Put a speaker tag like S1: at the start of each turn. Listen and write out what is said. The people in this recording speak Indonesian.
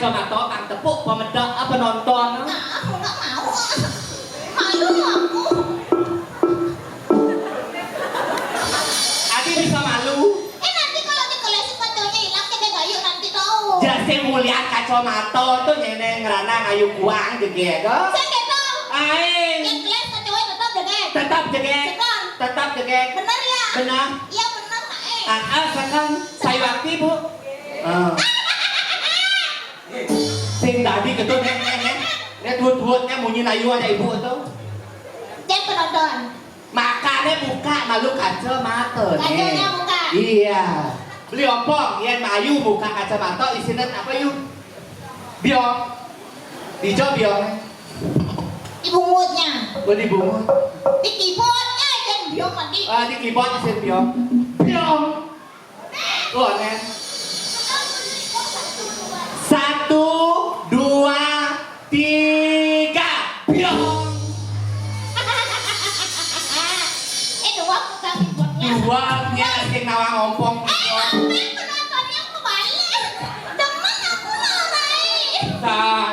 S1: kacamata kang tepuk pemedok penonton.
S2: Nah, aku nggak mau. Malu aku.
S1: Adi bisa malu.
S2: Nanti kalau dikoleksi kacanya hilang kita gayu nanti tahu.
S1: Jase mulia kacamata tuh nyeneng ngerana ngayu kuang jege go.
S2: Saya nggak tahu.
S1: Aing.
S2: Yang jelas kacanya tetap degek.
S1: Tetap jege.
S2: Sekarang.
S1: Tetap jege.
S2: Benar ya?
S1: Benar.
S2: Iya benar Nae.
S1: Sekarang saya waktu bu. Sing tadi ketut nek duit-duitnya munyi ayu ada ibu tuh.
S2: Jangan penonton.
S1: Makanya buka malu kacamata.
S2: Kacanya buka.
S1: Iya. Beli ompong, yen mayu buka kacamata isinya apa yuk? Biong. Dijo biong.
S2: Dibungutnya.
S1: Boleh dibungut.
S2: Di keyboardnya dan biong nanti.
S1: Di keyboard isin biong. Biong. Tuh nen. 1, 2, 3. Biong.
S2: Dua buka keyboardnya.
S1: Duanya sing nawang ompong.
S2: Penontonnya kebalik. Demen aku Nae.
S1: Saya